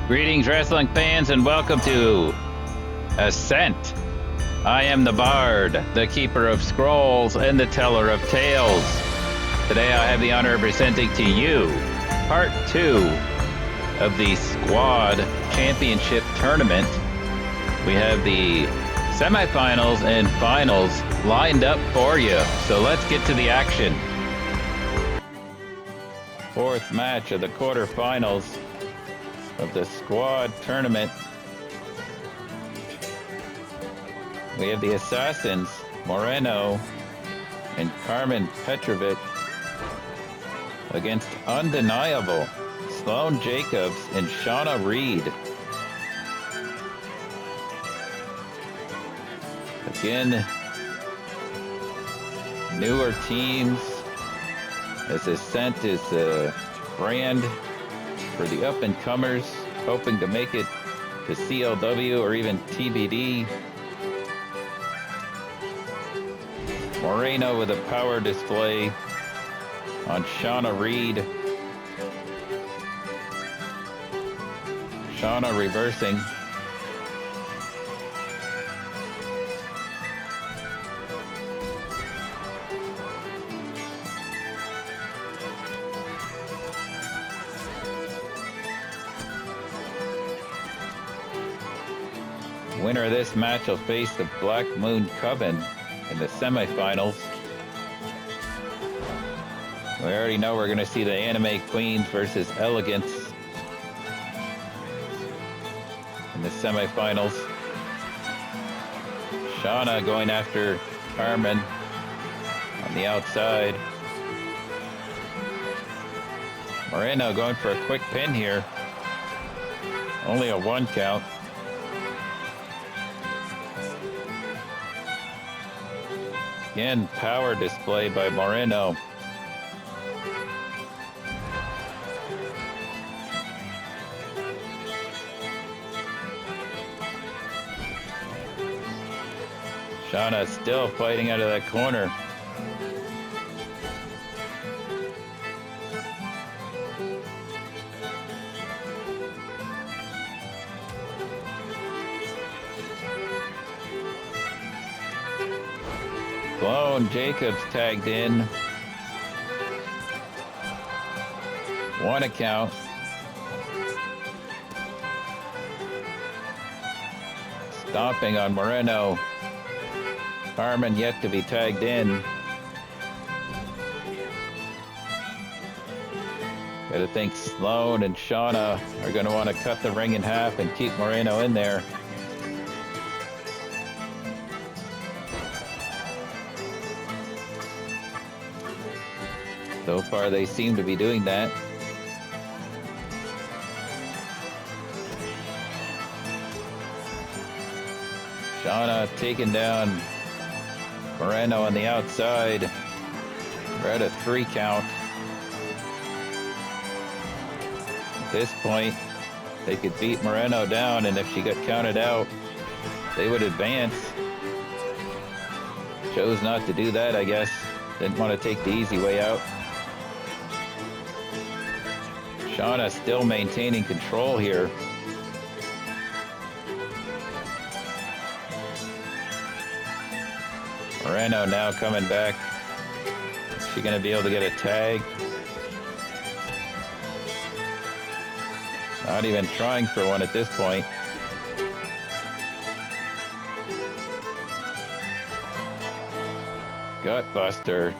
Greetings, wrestling fans, and welcome to Ascent. I am the Bard, the Keeper of Scrolls, and the Teller of Tales. Today I have the honor of presenting to you Part 2 of the Squad Championship Tournament. We have the semifinals and finals lined up for you, so let's get to the action. Fourth match of the quarterfinals of the Squad Tournament. We have the Assassins, Moreno and Karmen Petrovic, against Undeniable, Sloane Jacobs and Shawna Reed. Again, newer teams, as Ascent is a brand for the up-and-comers, hoping to make it to CLW or even TBD. Moreno with a power display on Shawna Reed. Shawna reversing. Winner of this match will face the Black Moon Coven in the semifinals. We already know we're going to see the Anime Queens versus Elegance in the semifinals. Shawna going after Karmen on the outside. Moreno going for a quick pin here. Only a 1 count. Again, power display by Moreno. Shawna still fighting out of that corner. Sloane Jacobs tagged in. 1 count. Stomping on Moreno. Karmen yet to be tagged in. Gotta think Sloane and Shawna are gonna want to cut the ring in half and keep Moreno in there. So far, they seem to be doing that. Shawna taking down Moreno on the outside. We're at a 3 count. At this point, they could beat Moreno down, and if she got counted out, they would advance. Chose not to do that, I guess. Didn't want to take the easy way out. Shawna still maintaining control here. Moreno now coming back. Is she going to be able to get a tag? Not even trying for one at this point. Gutbuster.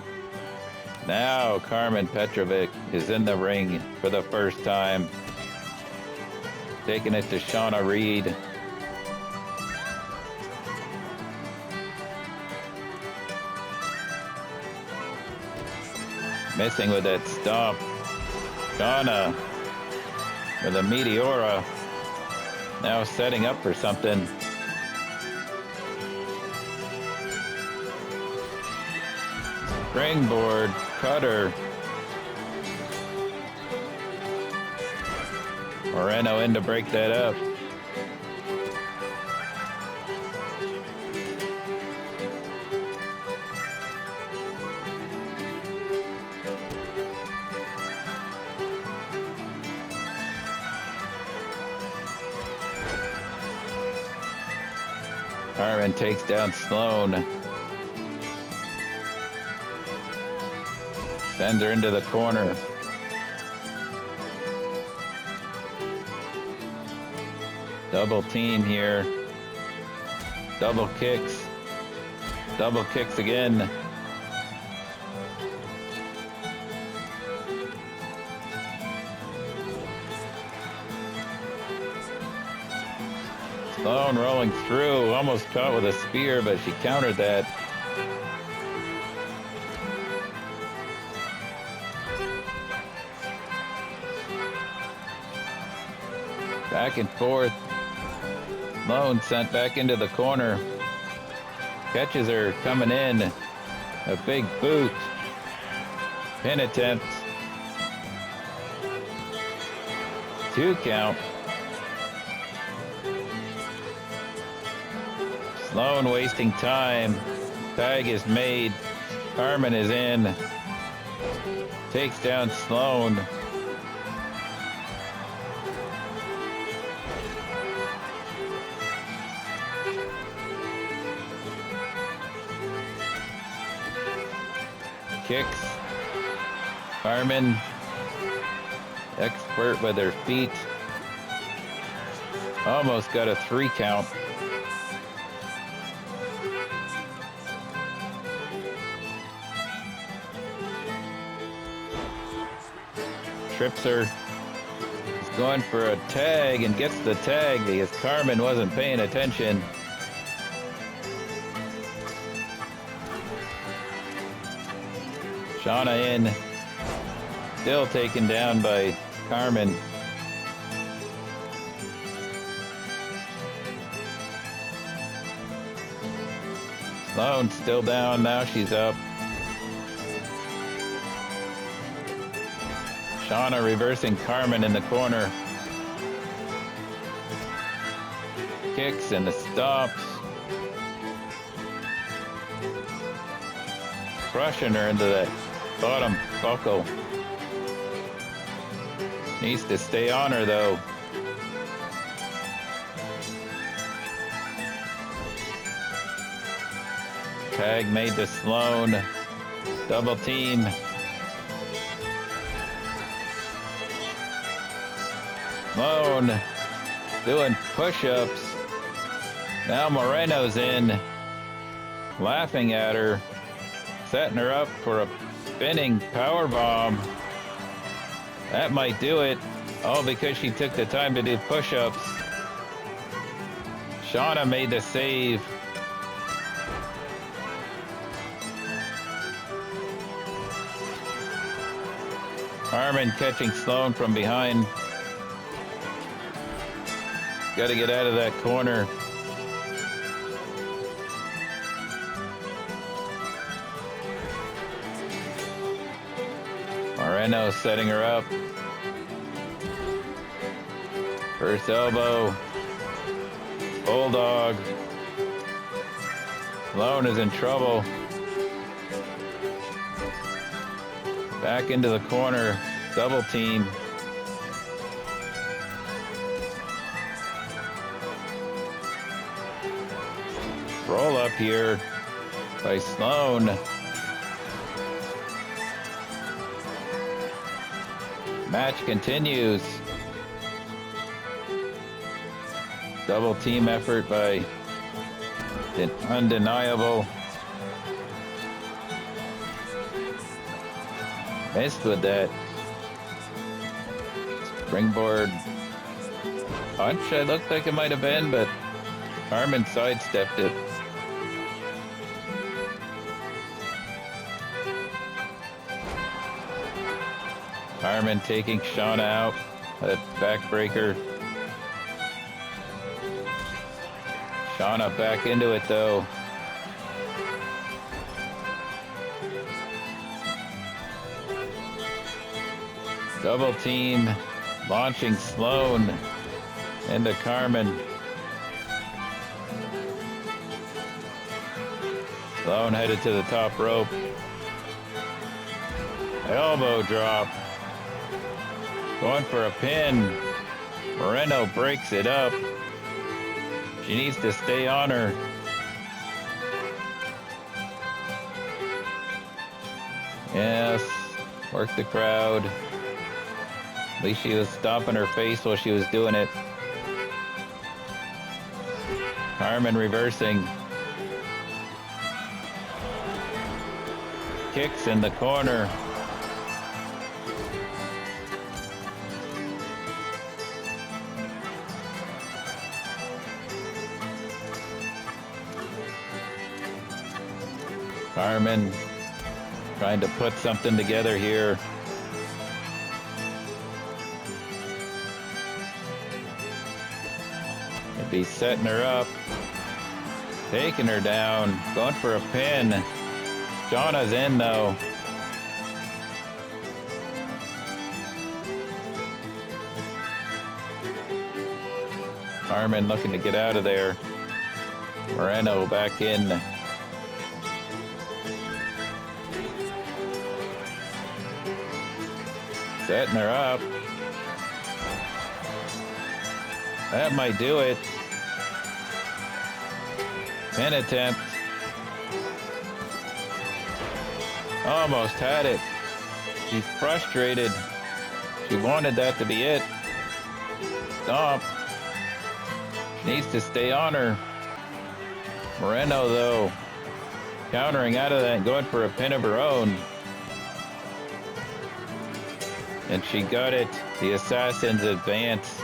Now Karmen Petrovic is in the ring for the first time. Taking it to Shawna Reed. Missing with that stomp. Shawna with a Meteora. Now setting up for something. Springboard cutter. Moreno in to break that up. Karmen takes down Sloane. Sends her into the corner. Double team here. Double kicks. Double kicks again. Sloane rolling through, almost caught with a spear, but she countered that. Back and forth. Sloane sent back into the corner. Catches her coming in. A big boot. Pin attempt. 2 count. Sloane wasting time. Tag is made. Karmen is in. Takes down Sloane. Kicks. Karmen, expert with her feet. Almost got a 3 count. Trips her. He's going for a tag and gets the tag because Karmen wasn't paying attention. Shawna in. Still taken down by Karmen. Sloane still down. Now she's up. Shawna reversing Karmen in the corner. Kicks and the stops. Crushing her into that bottom buckle. Needs to stay on her though. Tag made to Sloane. Double team. Sloane doing push-ups. Now Moreno's in. Laughing at her. Setting her up for a spinning power bomb. That might do it. All because she took the time to do push-ups. Shawna made the save. Karmen catching Sloane from behind. Got to get out of that corner. Moreno setting her up. First elbow. Bulldog. Sloane is in trouble. Back into the corner. Double team. Roll up here by Sloane. Match continues. Double team effort by Undeniable. Missed with that springboard punch. It looked like it might have been, but Karmen sidestepped it. Karmen taking Shawna out. That backbreaker. Shawna back into it though. Double team. Launching Sloane into Karmen. Sloane headed to the top rope. Elbow drop. Going for a pin. Moreno breaks it up. She needs to stay on her. Yes, work the crowd. At least she was stomping her face while she was doing it. Karmen reversing. Kicks in the corner. Karmen trying to put something together here. Could be setting her up. Taking her down. Going for a pin. Shawna's in though. Karmen looking to get out of there. Moreno back in. Setting her up. That might do it. Pin attempt. Almost had it. She's frustrated. She wanted that to be it. Stomp. Needs to stay on her. Moreno, though, countering out of that and going for a pin of her own. And she got it. The Assassins advance.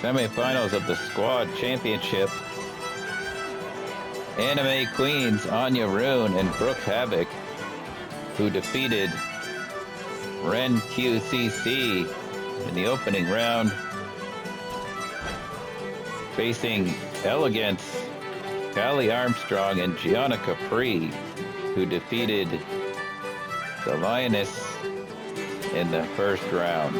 Semifinals of the Squad Championship. Anime Queens Anya Rune and Brooke Havoc, who defeated Ren QCC in the opening round, facing Elegance, Callie Armstrong, and Gianna Capri, who defeated the Lioness in the first round.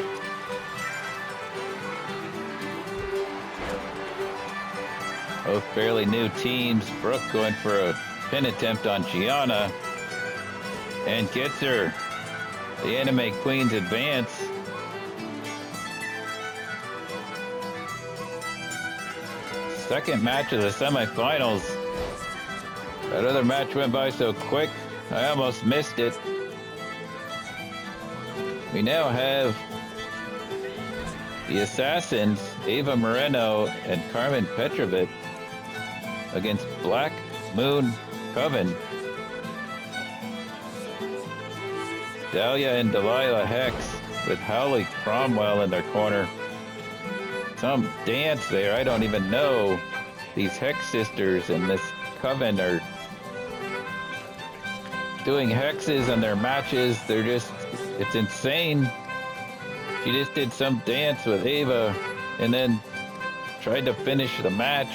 Both fairly new teams. Brooke going for a pin attempt on Gianna and gets her. The Anime Queens advance. Second match of the semifinals. That other match went by so quick, I almost missed it. We now have the Assassins, Ava Moreno and Karmen Petrovic, against Black Moon Coven, Dahlia and Delilah Hex, with Holly Cromwell in their corner. Some dance there, I don't even know. These Hex sisters and this Coven are doing hexes in their matches. They're just, it's insane. She just did some dance with Ava and then tried to finish the match.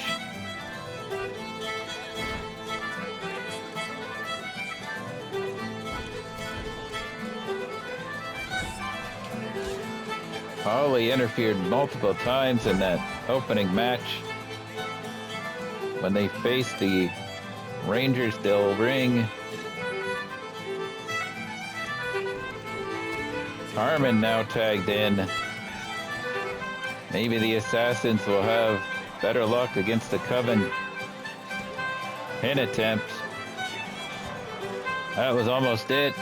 Holly interfered multiple times in that opening match when they faced the Rangers del Ring. Karmen now tagged in. Maybe the Assassins will have better luck against the Coven. Pin attempt. That was almost it.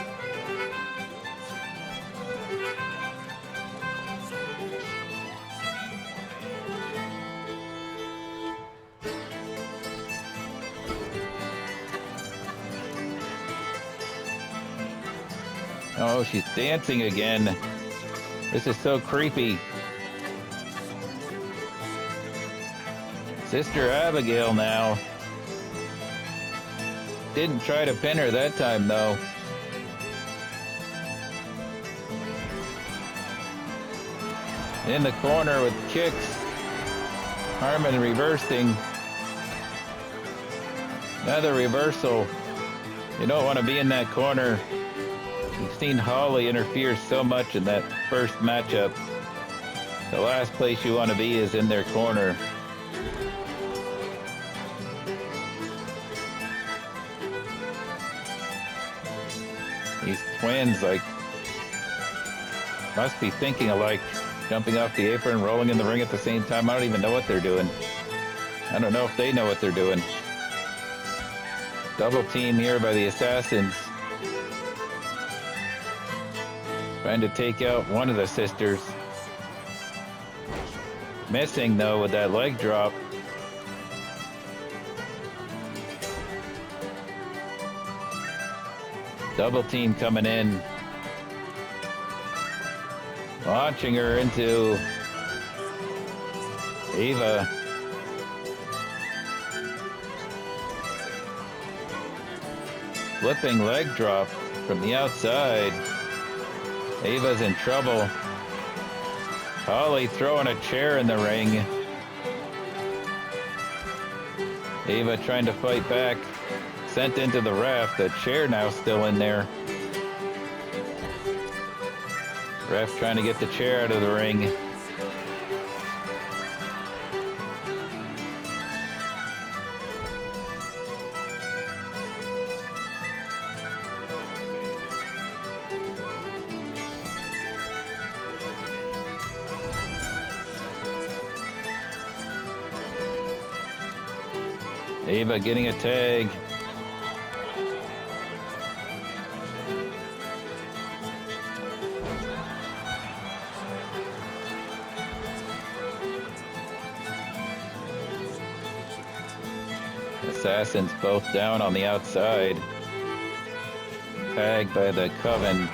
Oh, she's dancing again. This is so creepy. Sister Abigail now. Didn't try to pin her that time, though. In the corner with kicks. Karmen reversing. Another reversal. You don't want to be in that corner. You've seen Holly interfere so much in that first matchup. The last place you want to be is in their corner. These twins, like, must be thinking alike, jumping off the apron, rolling in the ring at the same time. I don't even know what they're doing. I don't know if they know what they're doing. Double team here by the Assassins. Trying to take out one of the sisters. Missing, though, with that leg drop. Double team coming in. Launching her into Ava. Flipping leg drop from the outside. Ava's in trouble. Holly throwing a chair in the ring. Ava trying to fight back. Sent into the ref. The chair now still in there. Ref trying to get the chair out of the ring. Ava getting a tag. Assassins both down on the outside. Tagged by the Coven.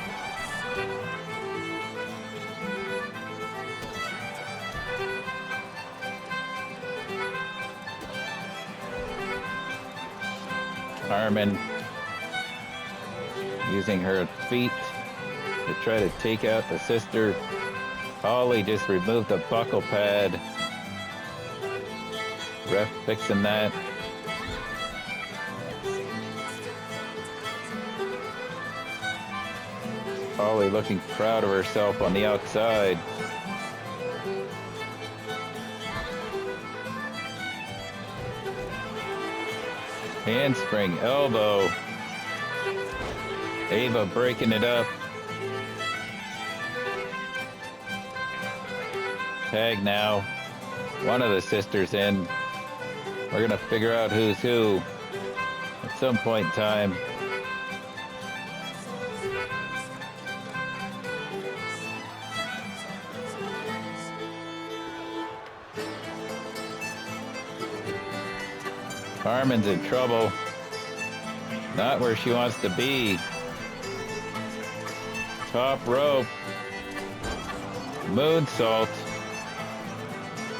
Karmen using her feet to try to take out the sister. Holly just removed the buckle pad. Ref fixing that. Holly looking proud of herself on the outside. Handspring, elbow. Ava breaking it up. Tag now. One of the sisters in. We're going to figure out who's who at some point in time. Karmen's in trouble. Not where she wants to be. Top rope. Moonsault.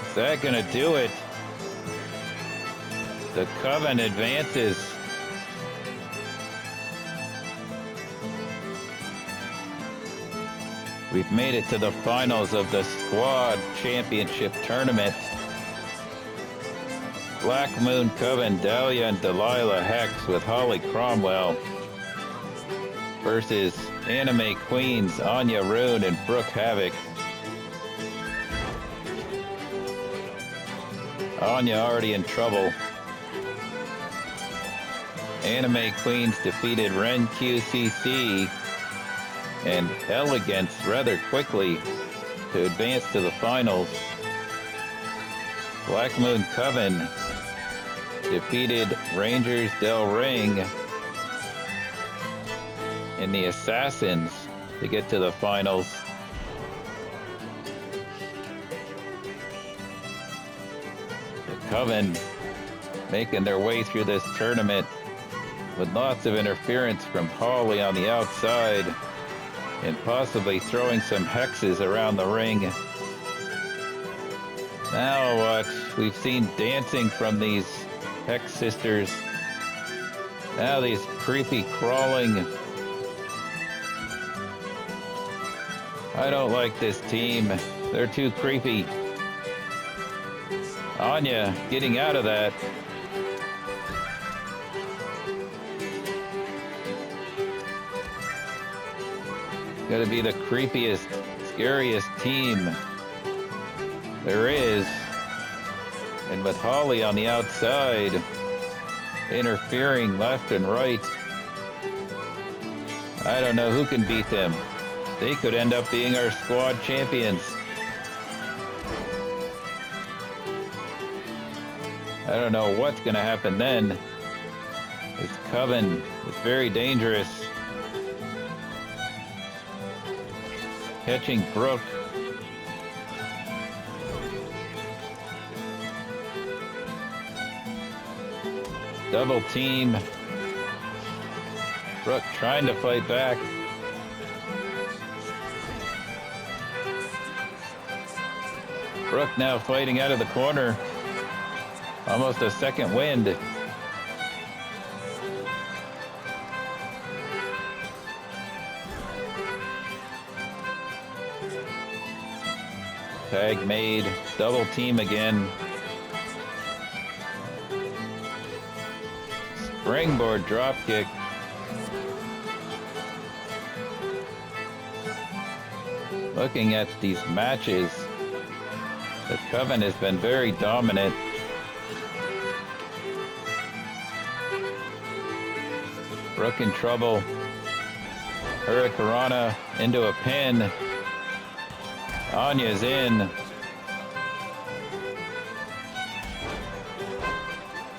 Is that gonna do it? The Coven advances. We've made it to the finals of the Squad Championship Tournament. Black Moon Coven, Dahlia and Delilah Hex with Holly Cromwell versus Anime Queens, Anya Rune and Brooke Havoc. Anya already in trouble. Anime Queens defeated Ren QCC and Elegance rather quickly to advance to the finals. Black Moon Coven defeated Rangers Del Ring and the Assassins to get to the finals. The Coven making their way through this tournament with lots of interference from Holly on the outside and possibly throwing some hexes around the ring. Now what? We've seen dancing from these Hex sisters. Now these creepy crawling. I don't like this team. They're too creepy. Anya getting out of that. Gotta be the creepiest, scariest team there is. And with Holly on the outside, interfering left and right, I don't know who can beat them. They could end up being our squad champions. I don't know what's going to happen then. This Coven is very dangerous. Catching Brooke. Double team. Brooke trying to fight back. Brooke now fighting out of the corner. Almost a second wind. Tag made. Double team again. Springboard drop kick. Looking at these matches, the Coven has been very dominant. Brooke in trouble. Hurricanrana into a pin. Anya's in.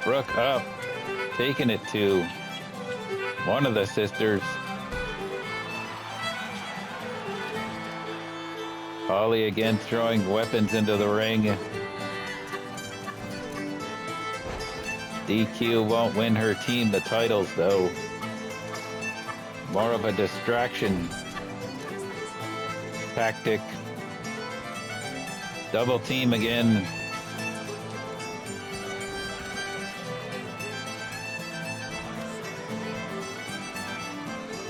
Brooke up, taking it to one of the sisters. Holly again throwing weapons into the ring. DQ won't win her team the titles though. More of a distraction tactic. Double team again.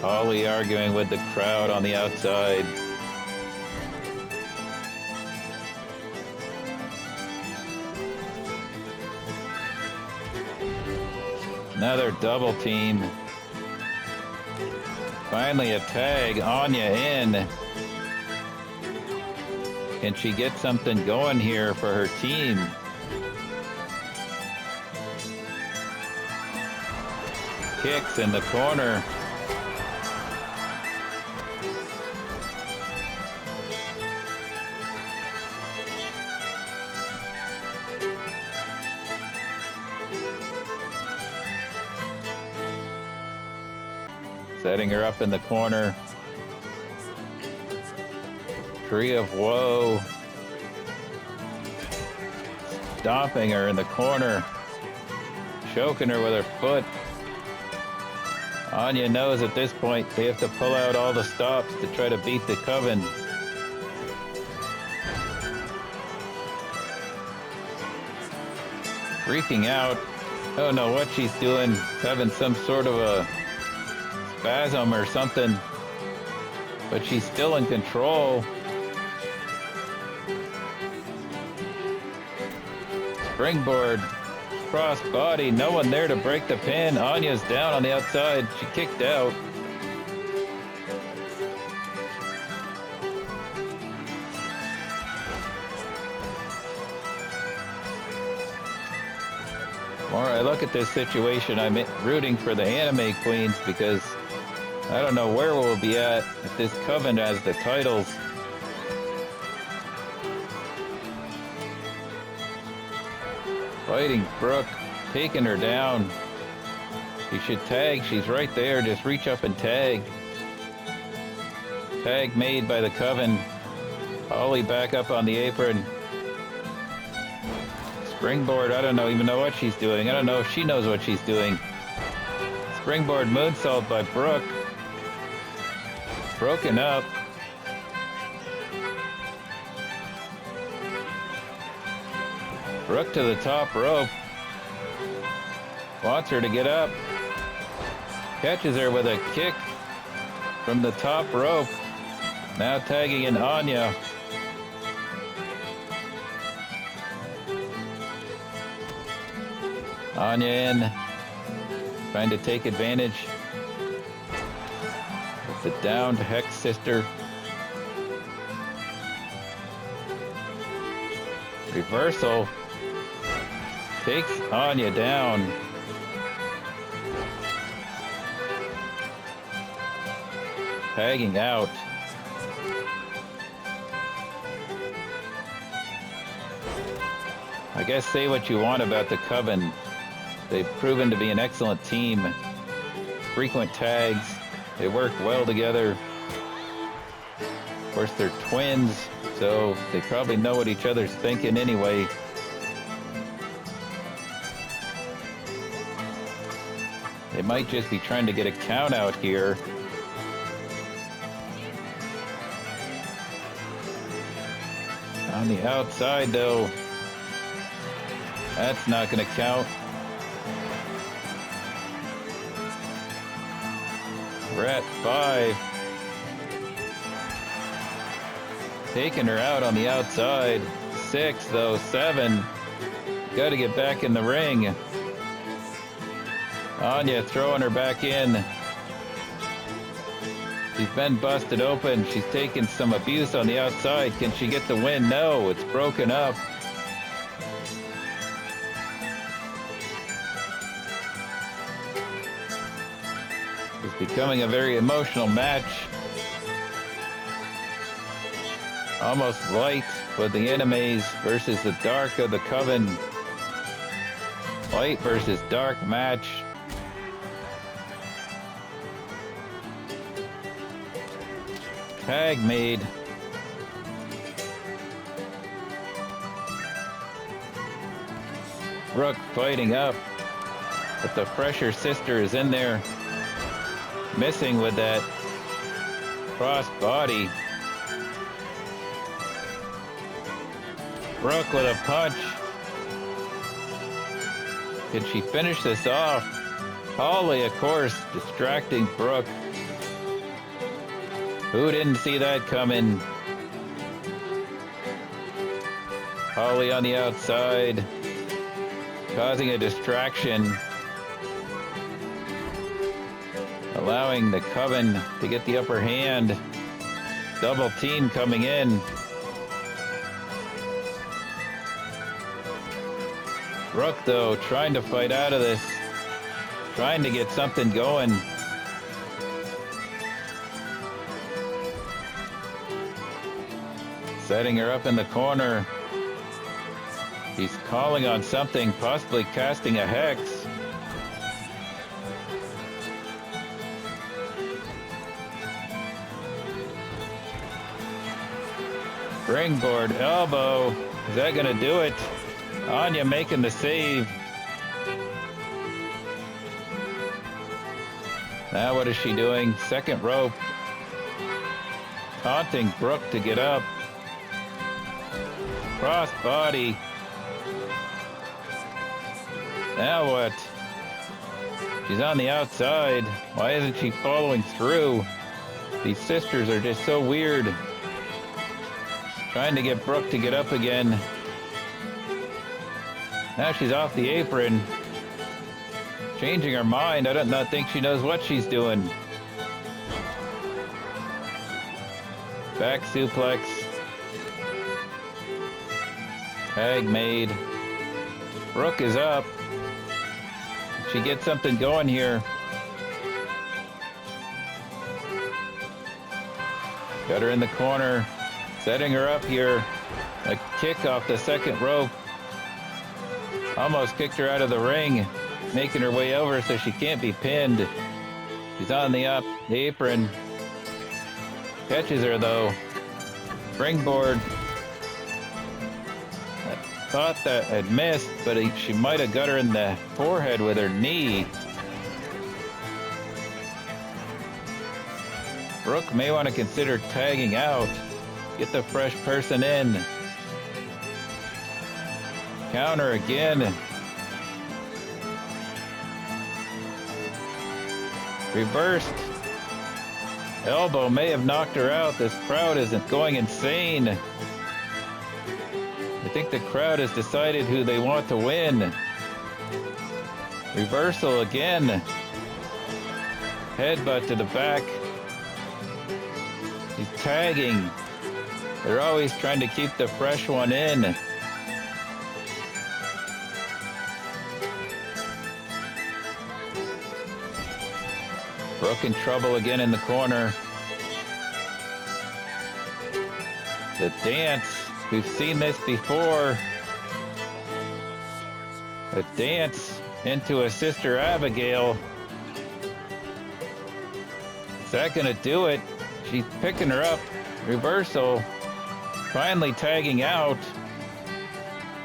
Holly arguing with the crowd on the outside. Another double team. Finally a tag. Anya in. Can she get something going here for her team? Kicks in the corner. Setting her up in the corner. Tree of Woe. Stomping her in the corner. Choking her with her foot. Anya knows at this point they have to pull out all the stops to try to beat the Coven. Freaking out. I don't know what she's doing. Having some sort of a spasm or something. But she's still in control. Springboard, cross body, no one there to break the pin. Anya's down on the outside. She kicked out. The more I look at this situation, I'm rooting for the anime queens because I don't know where we'll be at if this Coven has the titles. Fighting Brooke, taking her down. She should tag. She's right there. Just reach up and tag. Tag made by the Coven. Holly back up on the apron. Springboard, I don't even know what she's doing. I don't know if she knows what she's doing. Springboard moonsault by Brooke. Broken up. Brooke to the top rope. Wants her to get up. Catches her with a kick from the top rope. Now tagging in Anya. Anya in. Trying to take advantage. With the downed Hex sister. Reversal. Takes Anya down. Tagging out. I guess say what you want about the Coven. They've proven to be an excellent team. Frequent tags. They work well together. Of course, they're twins, so they probably know what each other's thinking anyway. They might just be trying to get a count out here. On the outside, though, that's not going to count. We're at 5. Taking her out on the outside. 6, though. 7. Got to get back in the ring. Anya throwing her back in. She's been busted open. She's taken some abuse on the outside. Can she get the win? No, it's broken up. It's becoming a very emotional match. Almost light with the enemies versus the dark of the coven. Light versus dark match. Tag made. Brooke fighting up, but the fresher sister is in there, missing with that cross body. Brooke with a punch. Can she finish this off? Holly, of course, distracting Brooke. Who didn't see that coming? Holly on the outside, causing a distraction, allowing the Coven to get the upper hand. Double team coming in. Brooke, though, trying to fight out of this, trying to get something going. Setting her up in the corner. He's calling on something, possibly casting a hex. Springboard elbow. Is that going to do it? Anya making the save. Now what is she doing? Second rope. Taunting Brooke to get up. Cross body. Now what? She's on the outside. Why isn't she following through? These sisters are just so weird. Trying to get Brooke to get up again. Now she's off the apron. Changing her mind. I do not think she knows what she's doing. Back suplex. Tag made. Brooke is up. She gets something going here. Got her in the corner. Setting her up here. A kick off the second rope. Almost kicked her out of the ring. Making her way over so she can't be pinned. She's on the apron. Catches her though. Springboard. Thought that had missed, but she might have got her in the forehead with her knee. Brooke may want to consider tagging out. Get the fresh person in. Counter again. Reversed. Elbow may have knocked her out. This crowd isn't going insane. I think the crowd has decided who they want to win. Reversal again. Headbutt to the back. He's tagging. They're always trying to keep the fresh one in. Brooke in trouble again in the corner. The dance. We've seen this before. A dance into a Sister Abigail. Is that gonna do it? She's picking her up. Reversal. Finally tagging out.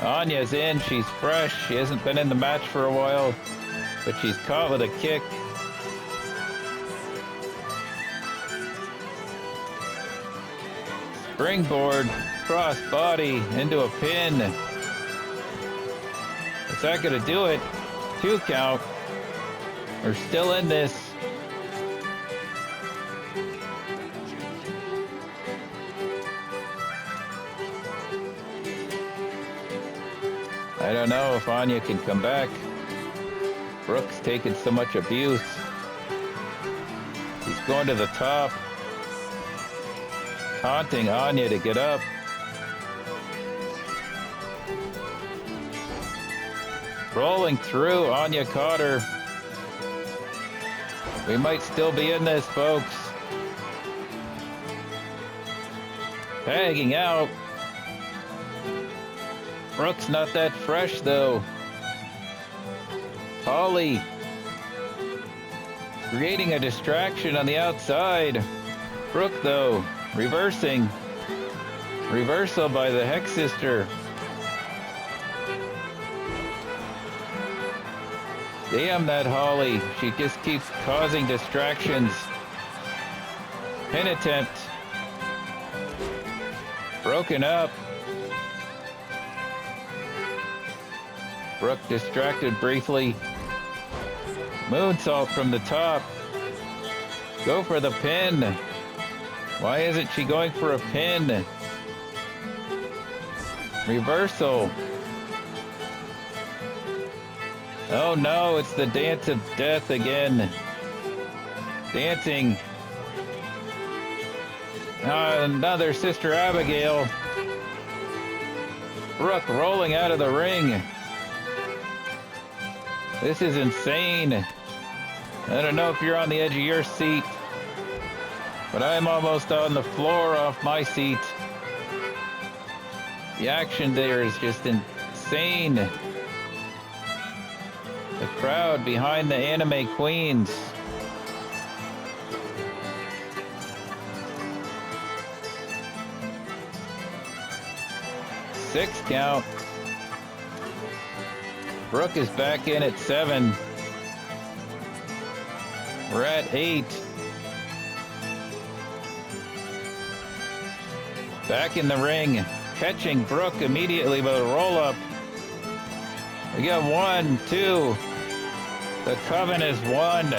Anya's in. She's fresh. She hasn't been in the match for a while, but she's caught with a kick. Springboard, cross body into a pin. Is that gonna do it? 2 count. We're still in this. I don't know if Anya can come back. Brooke's taken so much abuse. He's going to the top. Taunting Anya to get up. Rolling through, Anya caught her. We might still be in this, folks. Tagging out. Brooke's not that fresh, though. Holly creating a distraction on the outside. Brooke, though, reversing. Reversal by the Hex Sister. Damn that Holly. She just keeps causing distractions. Pin attempt. Broken up. Brooke distracted briefly. Moonsault from the top. Go for the pin. Why isn't she going for a pin? Reversal. Oh no, it's the dance of death again. Dancing. Another Sister Abigail. Brooke rolling out of the ring. This is insane. I don't know if you're on the edge of your seat, but I'm almost on the floor off my seat. The action there is just insane. The crowd behind the anime queens. Six count. Brooke is back in at 7. We're at 8. Back in the ring, catching Brooke immediately with a roll-up. We got 1, 2. The Coven is 1.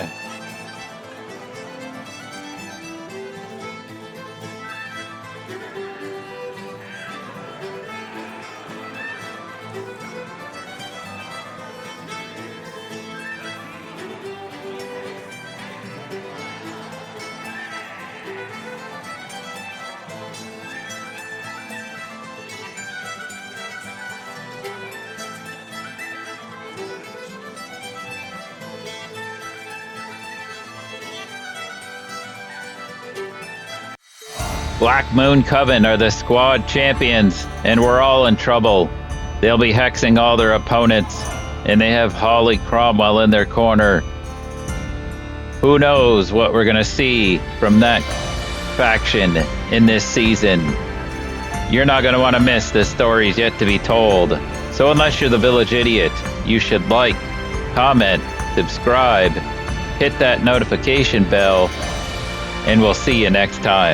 Black Moon Coven are the squad champions, and we're all in trouble. They'll be hexing all their opponents, and they have Holly Cromwell in their corner. Who knows what we're going to see from that faction in this season. You're not going to want to miss the stories yet to be told. So unless you're the village idiot, you should like, comment, subscribe, hit that notification bell, and we'll see you next time.